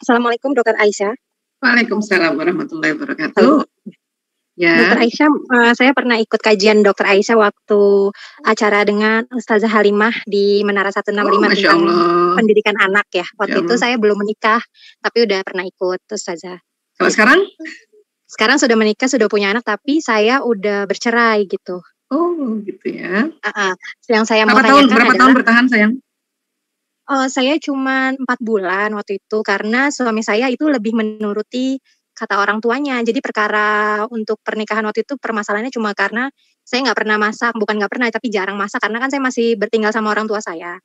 Assalamualaikum Dokter Aisyah. Waalaikumsalam warahmatullahi wabarakatuh. Halo. Ya. Dokter Aisyah, saya pernah ikut kajian Dokter Aisyah waktu acara dengan Ustazah Halimah di Menara 165 Masya tentang Allah. pendidikan anak ya. Masya Waktu itu Allah. saya belum menikah, tapi udah pernah ikut Ustazah. Kalau sekarang? Sekarang sudah menikah, sudah punya anak, tapi saya udah bercerai gitu. Oh, gitu ya. Yang saya mau Berapa tanyakan tahun bertahan, sayang? saya cuma 4 bulan waktu itu, karena suami saya itu lebih menuruti kata orang tuanya. Jadi perkara untuk pernikahan waktu itu permasalahannya cuma karena saya nggak pernah masak, bukan nggak pernah, tapi jarang masak karena kan saya masih bertinggal sama orang tua saya,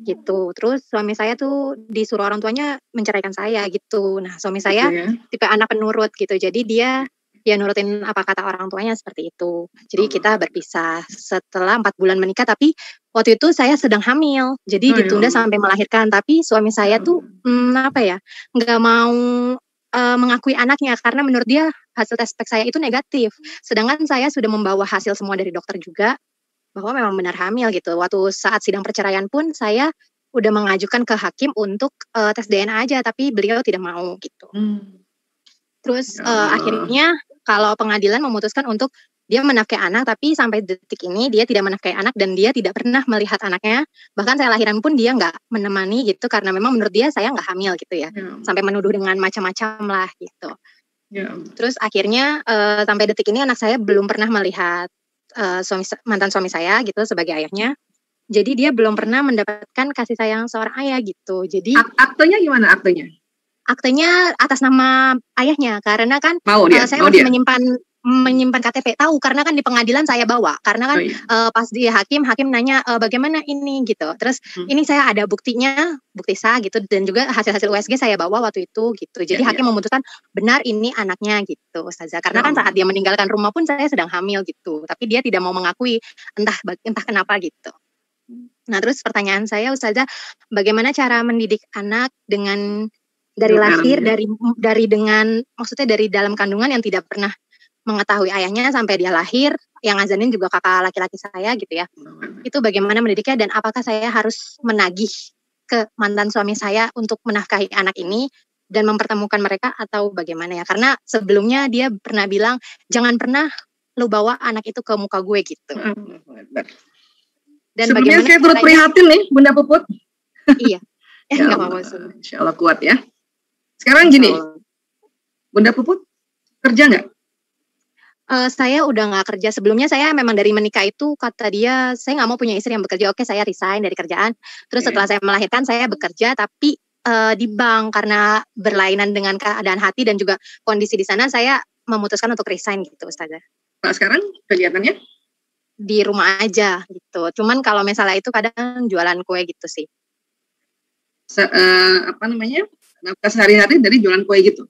gitu. Terus suami saya tuh disuruh orang tuanya menceraikan saya gitu. Nah, suami saya tipe anak penurut gitu, jadi dia ya nurutin apa kata orang tuanya seperti itu. Jadi kita berpisah setelah 4 bulan menikah, tapi waktu itu saya sedang hamil, jadi ditunda sampai melahirkan. Tapi suami saya tuh nggak mau mengakui anaknya karena menurut dia hasil tes saya itu negatif. Sedangkan saya sudah membawa hasil semua dari dokter juga bahwa memang benar hamil gitu. Waktu saat sidang perceraian pun saya udah mengajukan ke hakim untuk tes DNA aja, tapi beliau tidak mau gitu. Terus akhirnya kalau pengadilan memutuskan untuk dia menafkahi anak, tapi sampai detik ini dia tidak menafkahi anak dan dia tidak pernah melihat anaknya. Bahkan saya lahiran pun dia nggak menemani gitu, karena memang menurut dia saya nggak hamil gitu ya. Sampai menuduh dengan macam-macam lah gitu. Terus akhirnya sampai detik ini anak saya belum pernah melihat mantan suami saya gitu sebagai ayahnya. Jadi dia belum pernah mendapatkan kasih sayang seorang ayah gitu. Jadi aktenya gimana aktenya? Aktenya atas nama ayahnya, karena kan saya masih menyimpan KTP, tahu karena kan di pengadilan saya bawa, karena kan pas di hakim nanya bagaimana ini gitu. Terus ini saya ada buktinya, bukti sah gitu, dan juga hasil-hasil USG saya bawa waktu itu gitu. Jadi hakim memutuskan benar ini anaknya gitu, Ustazah. Karena kan saat dia meninggalkan rumah pun saya sedang hamil gitu, tapi dia tidak mau mengakui entah kenapa gitu. Nah, terus pertanyaan saya, Ustazah, bagaimana cara mendidik anak dengan dari lahir, dari dengan maksudnya dari dalam kandungan yang tidak pernah mengetahui ayahnya sampai dia lahir, yang ngazanin juga kakak laki-laki saya gitu ya. Itu bagaimana mendidiknya, dan apakah saya harus menagih ke mantan suami saya untuk menafkahi anak ini dan mempertemukan mereka atau bagaimana ya? Karena sebelumnya dia pernah bilang jangan pernah lu bawa anak itu ke muka gue gitu. Dan sebelumnya saya turut prihatin nih Bunda Puput. Iya. Enggak apa-apa. Insyaallah kuat ya. Sekarang gini, Bunda Puput kerja nggak? Saya udah nggak kerja. Sebelumnya saya memang dari menikah itu kata dia, saya nggak mau punya istri yang bekerja. Oke, saya resign dari kerjaan. Terus setelah saya melahirkan saya bekerja, tapi di bank karena berlainan dengan keadaan hati dan juga kondisi di sana, saya memutuskan untuk resign gitu, Ustazah. Nah, sekarang kegiatannya? Di rumah aja gitu. Cuman kalau misalnya itu kadang jualan kue gitu sih. Nafkah sehari-hari dari jualan kue gitu?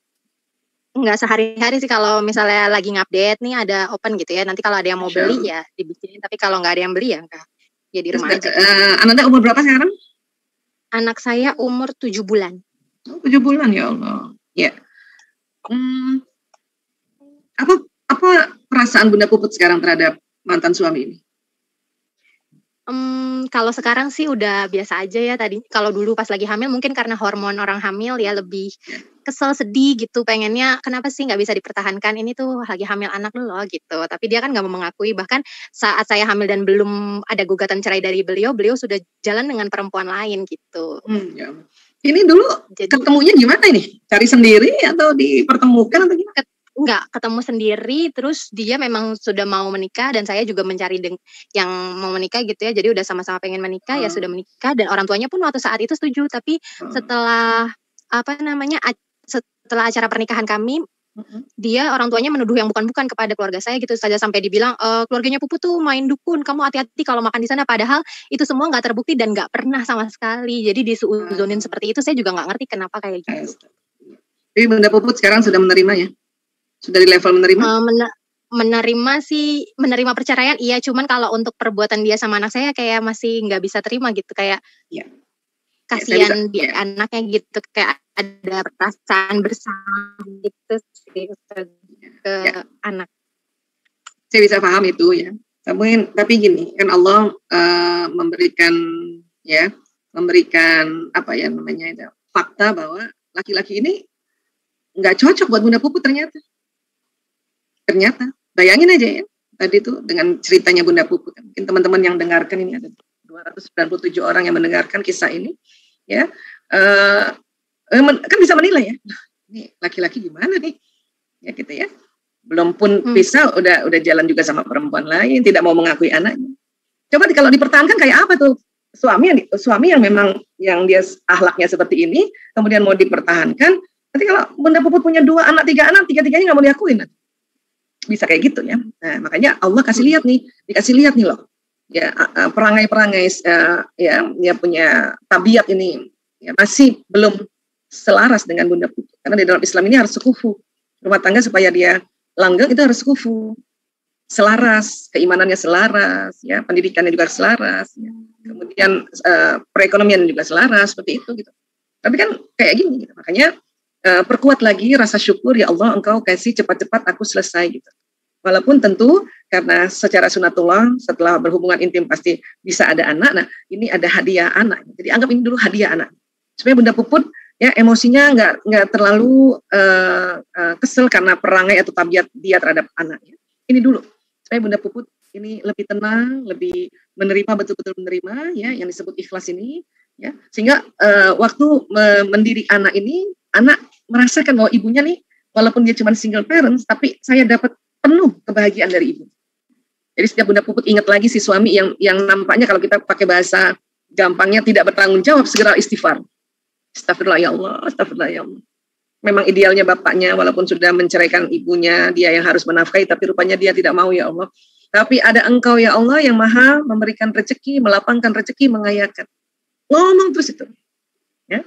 Enggak sehari-hari sih, kalau misalnya lagi ngupdate nih ada open gitu ya, nanti kalau ada yang mau beli ya dibikinin, tapi kalau nggak ada yang beli ya enggak, ya di rumah aja. Ananda umur berapa sekarang? Anak saya umur 7 bulan. 7 bulan, ya Allah. Ya. Apa perasaan Bunda Puput sekarang terhadap mantan suami ini? Kalau sekarang sih udah biasa aja ya. Tadi kalau dulu pas lagi hamil mungkin karena hormon orang hamil ya lebih kesel, sedih gitu, pengennya kenapa sih nggak bisa dipertahankan, ini tuh lagi hamil anak lu loh gitu. Tapi dia kan nggak mau mengakui, bahkan saat saya hamil dan belum ada gugatan cerai dari beliau sudah jalan dengan perempuan lain gitu. Ya. Ini dulu ketemunya gimana ini? Cari sendiri atau dipertemukan atau gimana? Enggak, ketemu sendiri, terus dia memang sudah mau menikah dan saya juga mencari yang mau menikah gitu ya. Jadi udah sama-sama pengen menikah, ya sudah menikah, dan orang tuanya pun waktu saat itu setuju. Tapi setelah setelah acara pernikahan kami, dia orang tuanya menuduh yang bukan-bukan kepada keluarga saya gitu saja, sampai dibilang keluarganya Puput tuh main dukun, kamu hati-hati kalau makan di sana. Padahal itu semua nggak terbukti dan nggak pernah sama sekali. Jadi disuuzonin seperti itu, saya juga nggak ngerti kenapa kayak gitu. Tapi Bunda Puput sekarang sudah menerima ya? Sudah di level menerima? Menerima perceraian iya, cuman kalau untuk perbuatan dia sama anak saya kayak masih nggak bisa terima gitu, kayak kasihan anaknya gitu, kayak ada perasaan bersama gitu sih ke anak. Saya bisa paham itu ya. Tapi gini, kan Allah memberikan fakta bahwa laki-laki ini nggak cocok buat Bunda Puput ternyata. Bayangin aja ya, tadi tuh dengan ceritanya Bunda Puput. Mungkin teman-teman yang dengarkan ini ada 297 orang yang mendengarkan kisah ini, ya, kan bisa menilai ya, ini laki-laki gimana nih, ya gitu ya. Belum pun bisa udah jalan juga sama perempuan lain, tidak mau mengakui anaknya. Coba kalau dipertahankan kayak apa tuh? Suami yang memang yang dia akhlaknya seperti ini, kemudian mau dipertahankan. Nanti kalau Bunda Puput punya 2 anak, 3 anak, tiga-tiganya nggak mau diakuin. Bisa kayak gitu ya. Nah, makanya Allah dikasih lihat nih loh. Ya, perangai-perangai ya dia punya tabiat ini ya, masih belum selaras dengan Bunda Puput. Karena di dalam Islam ini harus sekufu. Rumah tangga supaya dia langgeng itu harus sekufu. Selaras, keimanannya selaras, ya, pendidikannya juga selaras, ya. Kemudian perekonomian juga selaras, seperti itu gitu. Tapi kan kayak gini gitu. Makanya perkuat lagi rasa syukur, ya Allah Engkau kasih cepat-cepat aku selesai gitu. Walaupun tentu karena secara sunatullah setelah berhubungan intim pasti bisa ada anak. Nah, ini ada hadiah anak. Jadi anggap ini dulu hadiah anak. Supaya Bunda Puput ya emosinya nggak terlalu kesel karena perangai atau tabiat dia terhadap anaknya. Ini dulu supaya Bunda Puput ini lebih tenang, lebih menerima, betul-betul menerima ya yang disebut ikhlas ini ya. Sehingga waktu mendidik anak ini, anak merasakan bahwa ibunya nih walaupun dia cuma single parents tapi saya dapat penuh kebahagiaan dari ibu. Jadi setiap Bunda Puput ingat lagi si suami yang nampaknya kalau kita pakai bahasa gampangnya tidak bertanggung jawab, segera istighfar. Astagfirullah ya Allah, astagfirullah ya Allah. Memang idealnya bapaknya walaupun sudah menceraikan ibunya, dia yang harus menafkahi, tapi rupanya dia tidak mau ya Allah. Tapi ada Engkau ya Allah yang maha memberikan rezeki, melapangkan rezeki, mengayakan. Ngomong terus itu. Ya.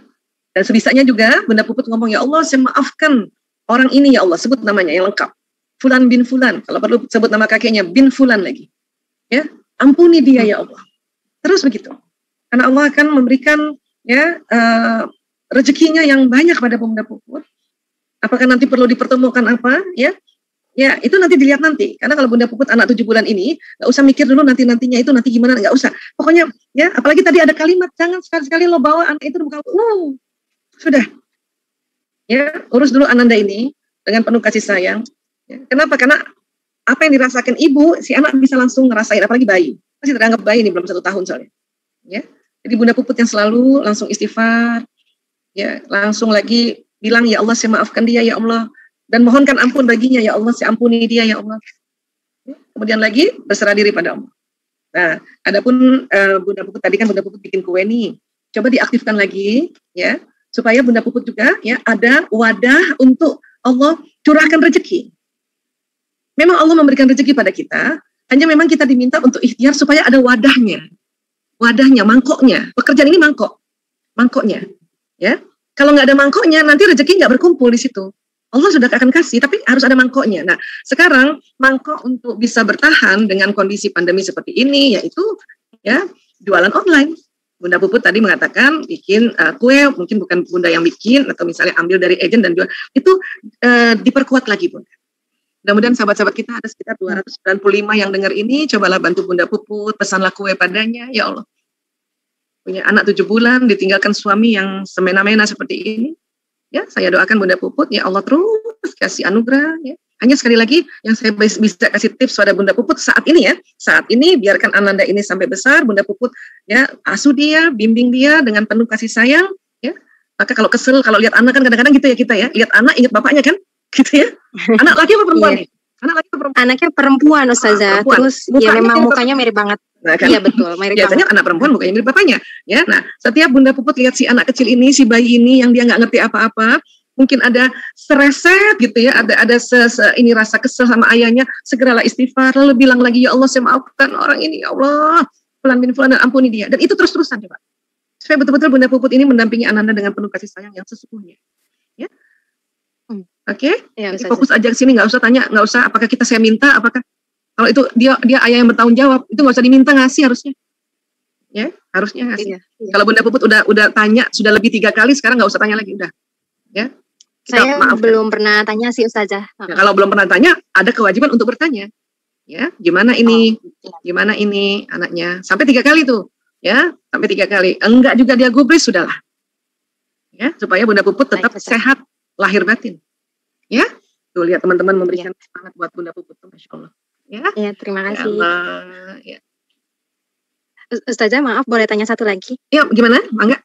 Dan sebisanya juga Bunda Puput ngomong, ya Allah saya maafkan orang ini ya Allah, sebut namanya yang lengkap. Fulan bin Fulan, kalau perlu sebut nama kakeknya bin Fulan lagi. Ya, ampuni dia ya Allah. Terus begitu. Karena Allah akan memberikan ya rezekinya yang banyak pada Bunda Puput. Apakah nanti perlu dipertemukan apa? Ya, itu nanti dilihat nanti. Karena kalau Bunda Puput anak 7 bulan ini, nggak usah mikir dulu nantinya itu nanti gimana, nggak usah. Pokoknya ya, apalagi tadi ada kalimat jangan sekali-sekali lo bawa anak itu bukan. Sudah. Ya, urus dulu Ananda ini dengan penuh kasih sayang. Ya, kenapa? Karena apa yang dirasakan ibu, si anak bisa langsung ngerasain, apalagi bayi. Masih teranggap bayi ini belum 1 tahun soalnya. Ya, jadi Bunda Puput yang selalu langsung istighfar, ya langsung lagi bilang ya Allah saya maafkan dia ya Allah dan mohonkan ampun baginya ya Allah, saya ampuni dia ya Allah. Ya, kemudian lagi berserah diri pada Allah. Nah, adapun Bunda Puput tadi kan Bunda Puput bikin kue nih, coba diaktifkan lagi, ya supaya Bunda Puput juga ya ada wadah untuk Allah curahkan rezeki. Memang Allah memberikan rezeki pada kita, hanya memang kita diminta untuk ikhtiar supaya ada wadahnya, mangkoknya. Pekerjaan ini mangkoknya, ya. Kalau nggak ada mangkoknya, nanti rezeki nggak berkumpul di situ. Allah sudah akan kasih, tapi harus ada mangkoknya. Nah, sekarang mangkok untuk bisa bertahan dengan kondisi pandemi seperti ini, yaitu ya jualan online. Bunda Puput tadi mengatakan bikin kue, mungkin bukan Bunda yang bikin, atau misalnya ambil dari agent dan jual. Itu diperkuat lagi, Bunda. Mudah-mudahan sahabat-sahabat kita ada sekitar 295 yang dengar ini, cobalah bantu Bunda Puput, pesanlah kue padanya, ya Allah. Punya anak 7 bulan, ditinggalkan suami yang semena-mena seperti ini. Ya, saya doakan Bunda Puput, ya Allah terus kasih anugerah. Ya. Hanya sekali lagi, yang saya bisa kasih tips pada Bunda Puput saat ini ya, saat ini biarkan Ananda ini sampai besar, Bunda Puput ya asuh dia, bimbing dia dengan penuh kasih sayang. Ya. Maka kalau kesel, kalau lihat anak kan kadang-kadang gitu ya kita ya, lihat anak ingat bapaknya kan. Gitu ya. Anak laki apa perempuan? Iya. Anak laki apa perempuan? Anaknya perempuan, Ustazah. Terus ya memang mukanya mirip banget. Nah, kan? Iya betul, mirip biasanya banget. Anak perempuan mukanya mirip bapaknya. Ya, nah setiap Bunda Puput lihat si anak kecil ini, si bayi ini yang dia nggak ngerti apa-apa, mungkin ada sereset gitu ya, ada ini rasa kesel sama ayahnya, segeralah istighfar, lalu bilang lagi ya Allah saya maafkan orang ini ya Allah, Fulan bin Fulan dan ampuni dia. Dan itu terus-terusan coba. Supaya betul-betul Bunda Puput ini mendampingi Ananda dengan penuh kasih sayang yang sesungguhnya. Ya. Oke, ya, jadi fokus aja ke sini, nggak usah tanya, nggak usah apakah saya minta, apakah kalau itu dia ayah yang bertanggung jawab, itu nggak usah diminta, ngasih harusnya, ya harusnya ngasih. Iya. Kalau Bunda Puput udah tanya sudah lebih 3 kali, sekarang nggak usah tanya lagi, udah, ya. Saya belum pernah tanya sih Ustazah. Ya, kalau belum pernah tanya, ada kewajiban untuk bertanya, ya gimana ini, gimana ini anaknya, sampai 3 kali tuh, ya sampai 3 kali, enggak juga dia gubris sudahlah. ya, supaya Bunda Puput tetap sehat lahir batin. Ya, tuh lihat teman-teman memberikan semangat buat Bunda Puput tuh, Masya Allah. Ya, terima kasih. Ya. Ustazah, maaf boleh tanya satu lagi? Ya, gimana? Mangga.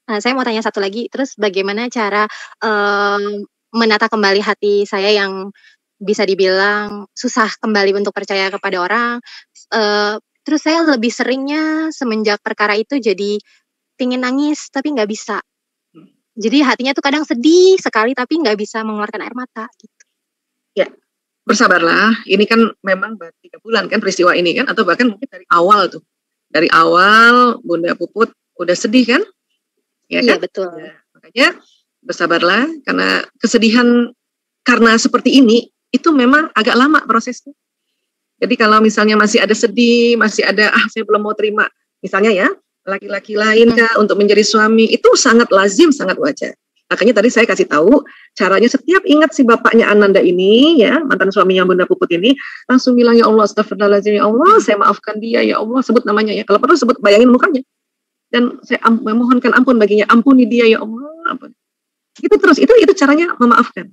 Saya mau tanya satu lagi, terus bagaimana cara menata kembali hati saya yang bisa dibilang susah kembali untuk percaya kepada orang. Terus saya lebih seringnya semenjak perkara itu jadi pingin nangis tapi nggak bisa. Jadi hatinya tuh kadang sedih sekali tapi nggak bisa mengeluarkan air mata gitu. Ya, bersabarlah. Ini kan memang baru 3 bulan kan peristiwa ini kan, atau bahkan mungkin dari awal tuh. Dari awal Bunda Puput udah sedih kan? Ya, iya kan? Betul. Ya, makanya bersabarlah, karena kesedihan karena seperti ini itu memang agak lama prosesnya. Jadi kalau misalnya masih ada sedih, masih ada saya belum mau terima, misalnya ya laki-laki lain kah untuk menjadi suami, itu sangat lazim, sangat wajar. Makanya tadi saya kasih tahu caranya, setiap ingat si bapaknya Ananda ini ya, mantan suaminya Bunda Puput ini, langsung bilang ya Allah astagfirullahaladzim, ya Allah saya maafkan dia, ya Allah, sebut namanya ya, kalau perlu sebut, bayangin mukanya, dan saya memohonkan ampun baginya, ampuni dia ya Allah, ampun. Itu terus, itu caranya memaafkan.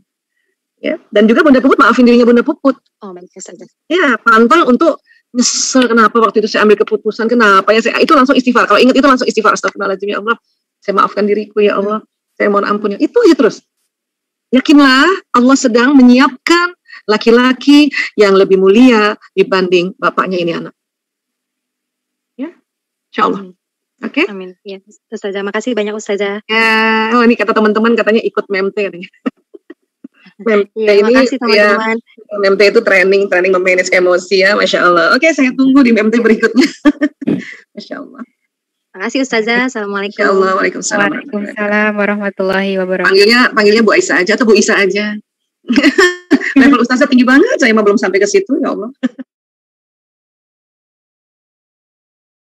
Ya, dan juga Bunda Puput maafin dirinya Bunda Puput. Oh, baik saja. Ya, pantang untuk nyesel kenapa waktu itu saya ambil keputusan, kenapa ya saya, itu langsung istighfar. Kalau ingat itu langsung istighfar, astagfirullahaladzim ya Allah, saya maafkan diriku ya Allah, saya mohon ampun. Itu aja terus. Yakinlah Allah sedang menyiapkan laki-laki yang lebih mulia dibanding bapaknya ini anak. Ya, insyaallah. Oke. Amin. Ya, Ustazah, makasih banyak Ustazah. Ya, oh ini kata teman-teman katanya ikut MEMT katanya. MEMT ya, ini makasih teman-teman. Ya, MEMT itu training memanage emosi ya, Masya Allah. Oke, saya tunggu di MEMT berikutnya. Masya Allah. Makasih Ustazah. Assalamualaikum. Masya Allah. Waalaikumsalam. Waalaikumsalam warahmatullahi wabarakatuh. Panggilnya Bu Aisyah aja atau Bu Isa aja. Level Ustazah tinggi banget, saya mah belum sampai ke situ, ya Allah.